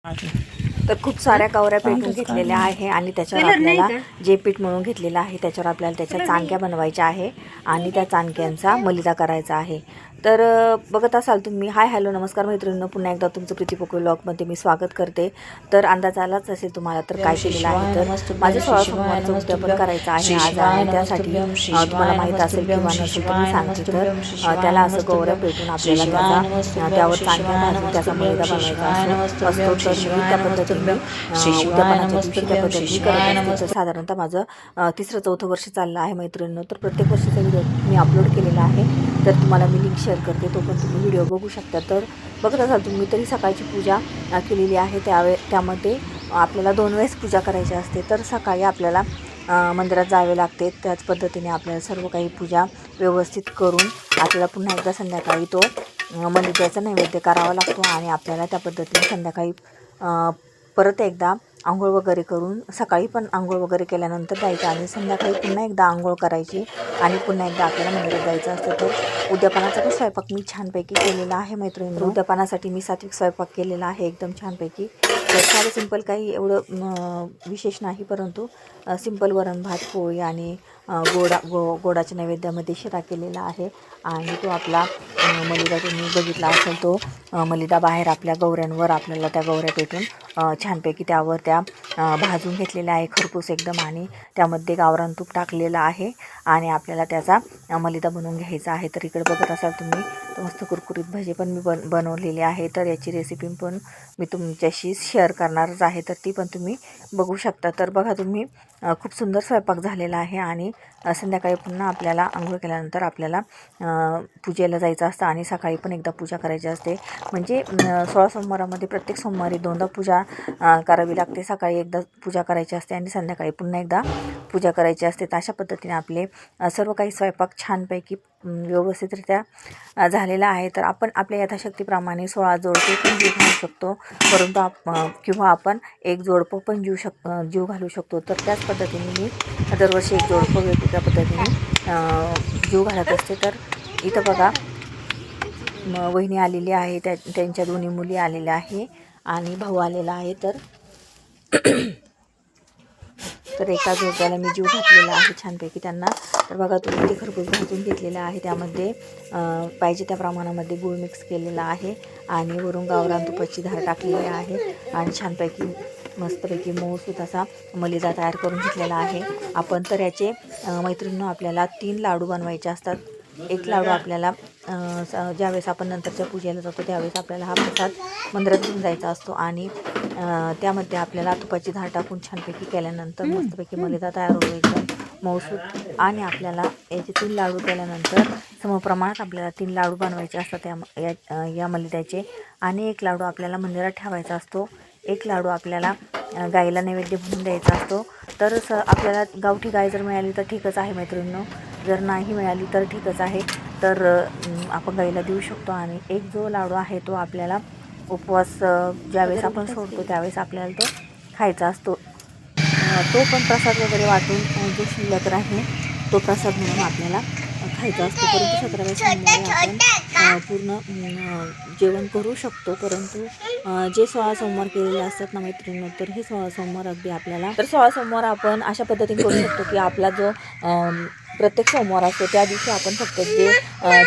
तर खूप साऱ्या कवऱ्या पेटून घेतलेल्या आहे आणि त्याच्यावर आपल्याला जे पीठ म्हणून घेतलेलं आहे त्याच्यावर आपल्याला त्याच्या चांक्या बनवायच्या आहे आणि त्या चांक्यांचा मलिदा करायचा आहे। तर बघत असाल तुम्ही। हाय हॅलो नमस्कार मैत्रिणींनो, पुन्हा एकदा तुमचं प्रीती पोकळ व्लॉगमध्ये मी स्वागत करते। तर अंदाज आलाच असेल तुम्हाला तर काय केलेलं आहे। तर माझं 16 सोमवारचं उद्यापन करायचं आहे आज आणि त्यासाठी तुम्हाला माहीत असेल किंवा नसेल तर मी सांगते। तर त्याला असं गौऱ्या पेटून आपल्याला त्याचा त्यावर चांगल्या भाजून त्याचा मलिदा बनवायचा असतो। तर मी त्या पद्धतीने उद्यापनाच्या दिवशी त्या पद्धतीने करत असते। तर साधारणतः माझं तिसरं चौथं वर्ष चाललं आहे मैत्रिणींनो। तर प्रत्येक वर्षीचा व्हिडिओ मी अपलोड केलेला आहे, तर तुम्हाला मी लिंक शेअर करते, तो पण तुम्ही व्हिडिओ बघू शकता। तर बघत असाल तुम्ही तरी सकाळची पूजा केलेली आहे, त्यामध्ये आपल्याला 2 वेळेस पूजा करायची असते। तर सकाळी आपल्याला मंदिरात जावे लागते, त्याच पद्धतीने आपल्याला सर्व काही पूजा व्यवस्थित करून आपल्याला पुन्हा एकदा संध्याकाळी तो मलिद्याचा नैवेद्य करावा लागतो आणि आपल्याला त्या पद्धतीने संध्याकाळी परत एकदा आंघोळ वगैरे करून सकाळी पण आंघोळ वगैरे केल्यानंतर जायचं आणि संध्याकाळी पुन्हा एकदा आंघोळ करायची आणि पुन्हा एकदा आपल्याला मंदिरात जायचं असतं। तर उद्यापनाचा पण स्वयंपाक मी छानपैकी केलेला आहे मैत्रिणींनो। उद्यापनासाठी मी सात्विक स्वयंपाक केलेला आहे एकदम छानपैकी। तर साधं सिंपल, काही एवढं विशेष नाही, परंतु सिंपल वरण भात पोळी आणि गोडाच्या नैवेद्यामध्ये शिरा केलेला आहे आणि तो आपला मलिदा तुम्ही बघितला असेल, तो मलिदा बाहेर आपल्या गौऱ्यांवर आपल्याला त्या गौऱ्या पेटून छानपैकी त्यावर त्या भाजून घेतलेल्या आहे खरपूस एकदम आणि त्यामध्ये गावरान तूप टाकलेलं आहे आणि आपल्याला त्याचा मलिदा बनवून घ्यायचा आहे। तर इकडे बघत असाल तुम्ही तर मस्त कुरकुरीत भजे पण मी बनवलेले आहे। तर याची रेसिपी पण मी तुमच्याशी शेअर करणारच आहे, तर ती पण तुम्ही बघू शकता। तर बघा तुम्ही खूप सुंदर स्वयंपाक झालेला आहे आणि संध्याकाळी पुन्हा आपल्याला आंघोळ केल्यानंतर आपल्याला पूजेला जायचं असतं आणि सकाळी पण एकदा पूजा करायची असते। म्हणजे 16 सोमवारामध्ये प्रत्येक सोमवारी 2दा पूजा करावी लागते। सकाळी एकदा पूजा करायची असते आणि संध्याकाळी पुन्हा एकदा पूजा करायची असते। तर अशा पद्धतीने आपले सर्व काही स्वयंपाक छानपैकी व्यवस्थितरित्या झालेला आहे। तर आपण आपल्या यथाशक्तीप्रमाणे 16 जोडपे पण जीव घालू शकतो, परंतु किंवा आपण एक जोडपं पण जीव घालू शकतो। तर त्याच पद्धतीने मी दरवर्षी एक जोडपं वेगवेगळ्या पद्धतीने जीव घालत असते। तर इथं बघा वहिनी आलेली आहे, त्यांच्या दोन्ही मुली आलेल्या आहे आणि भाऊ आलेला आहे। तर एका जोडप्याला मी जीव घातलेला आहे छानपैकी त्यांना। तर बघा तुम्ही ते खरपूस भाजून घेतलेलं आहे, त्यामध्ये पाहिजे त्या प्रमाणामध्ये गूळ मिक्स केलेला आहे आणि वरून गावरान तुपाची धार टाकलेली आहे आणि छानपैकी मस्तपैकी मऊसूत असा मलिदा तयार करून घेतलेला आहे आपण। तर याचे मैत्रिणींनो आपल्याला 3 लाडू बनवायचे असतात। एक लाडू आपल्याला ज्यावेळेस आपण नंतरच्या पूजेला जातो त्यावेळेस आपल्याला हा प्रसाद मंदिरात घेऊन जायचा असतो आणि त्यामध्ये आपल्याला तुपाची धार टाकून छानपैकी केल्यानंतर मस्तपैकी मलिदा तयार होतो एकदम मऊसूत। आणि आपल्याला याचे 3 लाडू केल्यानंतर समप्रमाणात आपल्याला 3 लाडू बनवायचे असतात या मलिद्याचे आणि एक लाडू आपल्याला मंदिरात ठेवायचा असतो, एक लाडू आपल्याला गाईला नैवेद्य म्हणून द्यायचा असतो। तर आपल्याला गावठी गाय जर मिळाली तर ठीकच आहे मैत्रिणींनो, जर नाही मिळाली तर ठीकच आहे, तर आपण गाईला देऊ शकतो। आणि एक जो लाडू आहे तो आपल्याला उपवास ज्यावेळेस आपण सोडतो त्यावेळेस आपल्याला तो खायचा असतो। तो पण प्रसाद वगैरे वाटून जो शिल्लक राहील तो प्रसाद म्हणून आपल्याला खायचा असतो। परंतु 17व्या सोमवारी आपण पूर्ण जेवण करू शकतो, परंतु जे 16 सोमवार केलेले असतात ना मैत्रिणींनो, तर हे 16 सोमवार अगदी आपल्याला 16 सोमवार आपण अशा पद्धतीने करू शकतो की आपला जो प्रत्येक सोमवार असतो त्या दिवशी आपण फक्त जे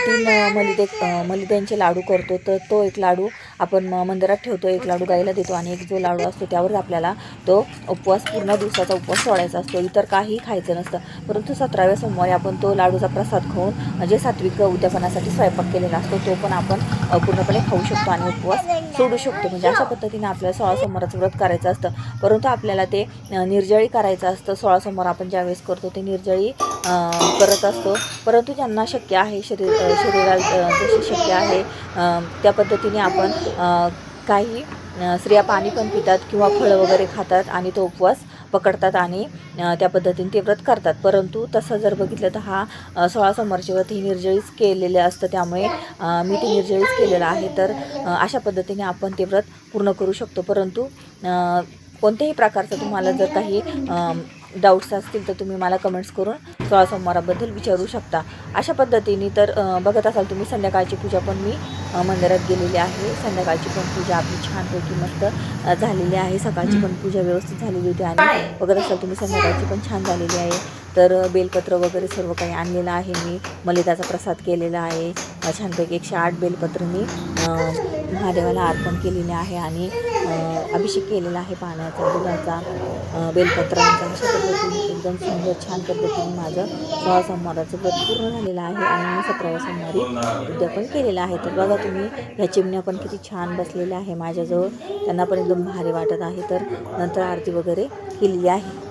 3 मलिद्यांचे लाडू करतो, तर तो एक लाडू आपण मंदिरात ठेवतो, एक लाडू गाईला देतो आणि एक जो लाडू असतो त्यावर आपल्याला तो उपवास पूर्ण दिवसाचा उपवास सोडायचा असतो, इतर काही खायचं नसतं। परंतु 17व्या सोमवारी आपण तो लाडूचा प्रसाद खाऊन जे सात्विक उद्यापनासाठी स्वयंपाक केलेला असतो तो पण आपण पूर्णपणे खाऊ शकतो आणि उपवास सोडू शकतो। म्हणजे अशा पद्धतीने आपल्याला 16 सोमवाराचं व्रत करायचं असतं, परंतु आपल्याला ते निर्जळी करायचं असतं। 16 सोमवार आपण ज्यावेळेस करतो ते निर्जळी करत असतो, परंतु ज्यांना शक्य आहे शरीराला जशी शक्य आहे त्या पद्धतीने आपण काही स्त्रिया पाणी पण पितात किंवा फळं वगैरे खातात आणि तो उपवास पकडतात आणि त्या पद्धतीने ते व्रत करतात। परंतु तसं जर बघितलं तर हा 16 सोमवारचे व्रत ही निर्जळीच केलेले असतं, त्यामुळे मी ते निर्जळीच केलेलं आहे। तर अशा पद्धतीने आपण ते व्रत पूर्ण करू शकतो। परंतु कोणत्याही प्रकारचं तुम्हाला जर काही डाऊट्स असतील तर तुम्ही मला कमेंट्स करून 16 सोमवाराबद्दल विचारू शकता। अशा पद्धतीने तर बघत असाल तुम्ही संध्याकाळची पूजा पण मी मंदिरात गेलेले आहे. संध्याकाळची पण पूजा आपली छानपैकी मस्त झालेली आहे. सकाळची पण पूजा व्यवस्थित झालेली होती आणि बघत असाल तुम्ही संध्याकाळची पण छान झालेली आहे. तर बेलपत्र वगैरे सर्व काही आणलेलं आहे. मी मलिदाचा प्रसाद केलेला आहे. छानपैकी 108 बेलपत्र मी महादेवाला अर्पण केलेले आहे आणि अभिषेक केलेला आहे पाण्याचा, दुधाचा, बेलपत्रांचा. अशा पद्धतीने एकदम सुंदर छान पद्धतीने माझं 16 सोमवाराचं व्रत पूर्ण झालेलं आहे आणि मी 17व्या सोमवारी उद्यापन केलेलं आहे. तर बघा तुम्ही ह्या चिमण्या पण किती छान बसलेल्या आहे माझ्याजवळ, त्यांना पण एकदम भारी वाटत आहे. तर नंतर आरती वगैरे केली आहे.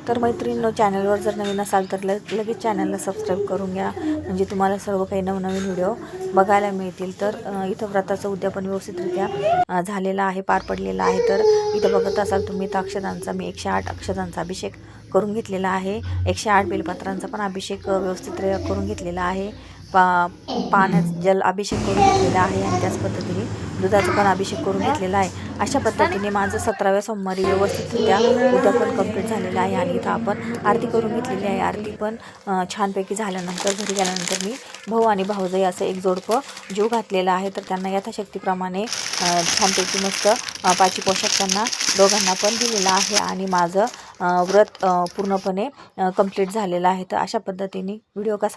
तर मैत्रिणींनो, चॅनलवर जर नवीन असाल तर लगेच चॅनलला सबस्क्राईब करून घ्या, म्हणजे तुम्हाला सर्व काही नवनवीन व्हिडिओ बघायला मिळतील. तर इथं व्रताचं उद्यापन व्यवस्थितरित्या झालेलं आहे, पार पडलेलं आहे. तर इथं बघत असाल तुम्ही तर अक्षदांचा मी 108 अक्षदांचा अभिषेक करून घेतलेला आहे. 108 बेलपत्रांचा पण अभिषेक व्यवस्थितरित्या करून घेतलेला आहे. पाण्यात जल अभिषेक करून घेतलेला आहे आणि त्याच पद्धतीने दुधाचा पण अभिषेक करून घेतलेला आहे. अशा पद्धतीने माझं 17व्या सोमवारी व्यवस्थितरित्या उद्यापन कंप्लीट झालेलं आहे. आणि इथं आपण आरती करून घेतलेली आहे. आरती पण छानपैकी झाल्यानंतर घरी गेल्यानंतर मी भाऊ आणि भाऊजाई असं एक जोडपं जीव घातलेलं आहे. तर त्यांना यथाशक्तीप्रमाणे छानपैकी मस्त पाची पोशाख त्यांना दोघांना पण दिलेला आहे आणि माझं व्रत पूर्णपणे कंप्लीट झालेलं आहे. तर अशा पद्धतीने व्हिडिओ कसा